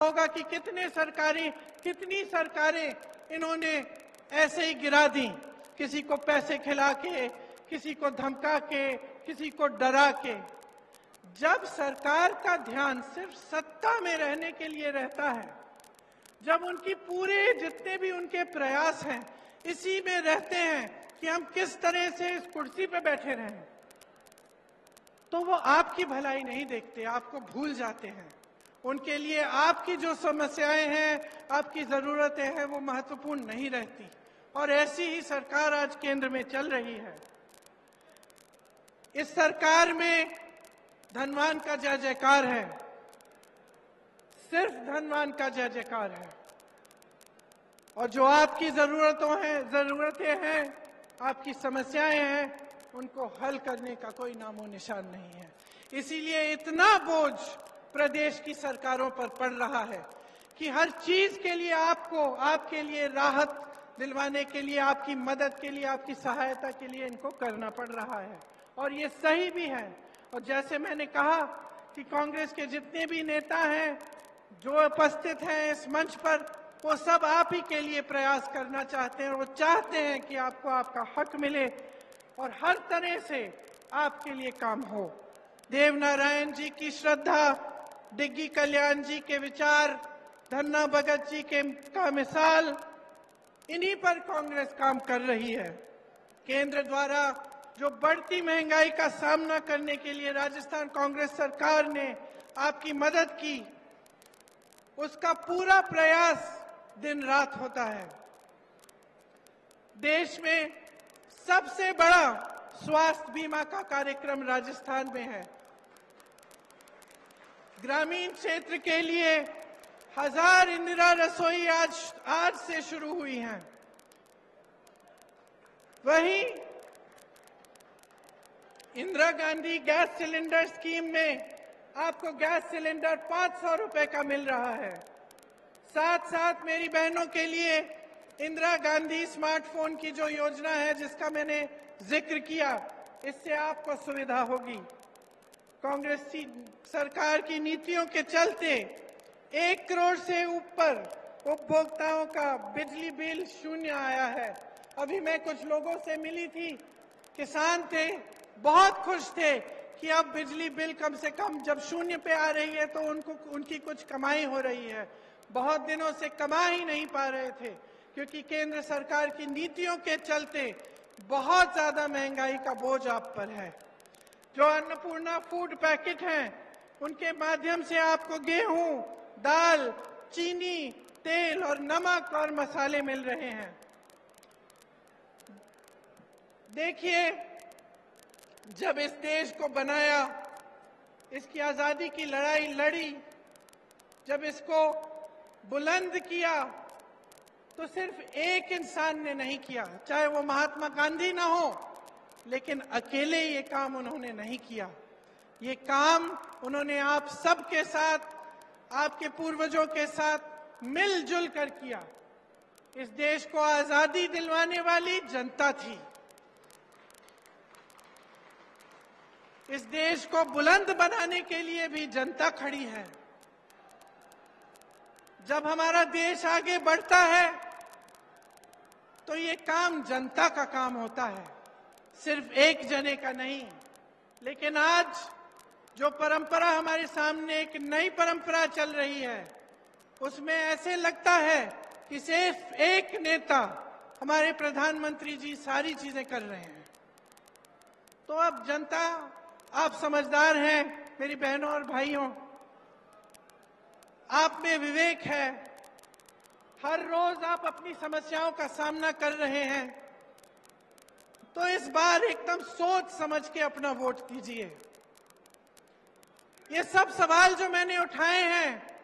होगा कि कितनी सरकारें इन्होंने ऐसे ही गिरा दी, किसी को पैसे खिला के, किसी को धमका के, किसी को डरा के। जब सरकार का ध्यान सिर्फ सत्ता में रहने के लिए रहता है, जब उनकी पूरे जितने भी उनके प्रयास हैं इसी में रहते हैं कि हम किस तरह से इस कुर्सी पे बैठे रहें, तो वो आपकी भलाई नहीं देखते, आपको भूल जाते हैं। उनके लिए आपकी जो समस्याएं हैं, आपकी जरूरतें हैं, वो महत्वपूर्ण नहीं रहती। और ऐसी ही सरकार आज केंद्र में चल रही है। इस सरकार में धनवान का जय जयकार है, सिर्फ धनवान का जय जयकार है। और जो आपकी जरूरतें हैं, आपकी समस्याएं हैं, उनको हल करने का कोई नामो निशान नहीं है। इसीलिए इतना बोझ प्रदेश की सरकारों पर पड़ रहा है कि हर चीज के लिए आपके लिए राहत दिलवाने के लिए, आपकी मदद के लिए, आपकी सहायता के लिए इनको करना पड़ रहा है। और ये सही भी है। और जैसे मैंने कहा कि कांग्रेस के जितने भी नेता हैं जो उपस्थित हैं इस मंच पर, वो सब आप ही के लिए प्रयास करना चाहते हैं। वो चाहते हैं कि आपको आपका हक मिले और हर तरह से आपके लिए काम हो। देवनारायण जी की श्रद्धा, डिग्गी कल्याण जी के विचार, धन्ना भगत जी का मिसाल, इन्हीं पर कांग्रेस काम कर रही है। केंद्र द्वारा जो बढ़ती महंगाई का सामना करने के लिए राजस्थान कांग्रेस सरकार ने आपकी मदद की, उसका पूरा प्रयास दिन रात होता है। देश में सबसे बड़ा स्वास्थ्य बीमा का कार्यक्रम राजस्थान में है। ग्रामीण क्षेत्र के लिए 1000 इंदिरा रसोई आज से शुरू हुई हैं। वहीं Indira Gandhi gas cylinder scheme में आपको गैस सिलेंडर 500 रुपए का मिल रहा है। साथ साथ मेरी बहनों के लिए इंदिरा गांधी स्मार्टफोन की जो योजना है, जिसका मैंने जिक्र किया, इससे आपको सुविधा होगी। कांग्रेस सरकार की नीतियों के चलते 1 करोड़ से ऊपर उपभोक्ताओं का बिजली बिल शून्य आया है। अभी मैं कुछ लोगों से मिली थी, किसान थे, बहुत खुश थे कि अब बिजली बिल कम से कम जब शून्य पे आ रही है तो उनकी कुछ कमाई हो रही है। बहुत दिनों से कमा ही नहीं पा रहे थे क्योंकि केंद्र सरकार की नीतियों के चलते बहुत ज्यादा महंगाई का बोझ आप पर है। जो अन्नपूर्णा फूड पैकेट हैं, उनके माध्यम से आपको गेहूं, दाल, चीनी, तेल और नमक और मसाले मिल रहे हैं। देखिए, जब इस देश को बनाया, इसकी आजादी की लड़ाई लड़ी, जब इसको बुलंद किया, तो सिर्फ एक इंसान ने नहीं किया, चाहे वो महात्मा गांधी ना हो, लेकिन अकेले ये काम उन्होंने नहीं किया। ये काम उन्होंने आप सबके साथ, आपके पूर्वजों के साथ मिलजुल कर किया। इस देश को आजादी दिलवाने वाली जनता थी। इस देश को बुलंद बनाने के लिए भी जनता खड़ी है। जब हमारा देश आगे बढ़ता है तो ये काम जनता का काम होता है, सिर्फ एक जने का नहीं। लेकिन आज जो परंपरा हमारे सामने, एक नई परंपरा चल रही है, उसमें ऐसे लगता है कि सिर्फ एक नेता, हमारे प्रधानमंत्री जी, सारी चीजें कर रहे हैं। तो अब जनता, आप समझदार हैं मेरी बहनों और भाइयों, आप में विवेक है। हर रोज आप अपनी समस्याओं का सामना कर रहे हैं, तो इस बार एकदम सोच समझ के अपना वोट दीजिए। ये सब सवाल जो मैंने उठाए हैं,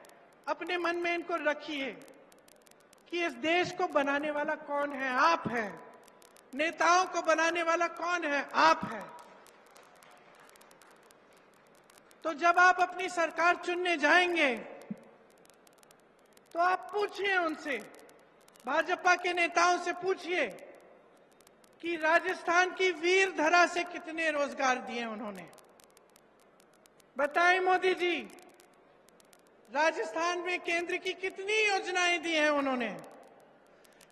अपने मन में इनको रखिए कि इस देश को बनाने वाला कौन है? आप हैं। नेताओं को बनाने वाला कौन है? आप हैं। तो जब आप अपनी सरकार चुनने जाएंगे तो आप पूछिए उनसे, भाजपा के नेताओं से पूछिए कि राजस्थान की वीर धरा से कितने रोजगार दिए उन्होंने। बताएं मोदी जी, राजस्थान में केंद्र की कितनी योजनाएं दी हैं उन्होंने।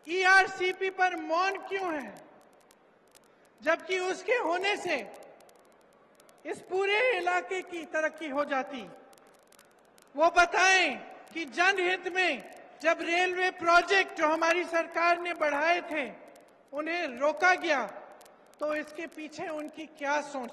ईआरसीपी पर मौन क्यों है, जबकि उसके होने से इस पूरे इलाके की तरक्की हो जाती। वो बताएं कि जनहित में जब रेलवे प्रोजेक्ट जो हमारी सरकार ने बढ़ाए थे उन्हें रोका गया तो इसके पीछे उनकी क्या सोच।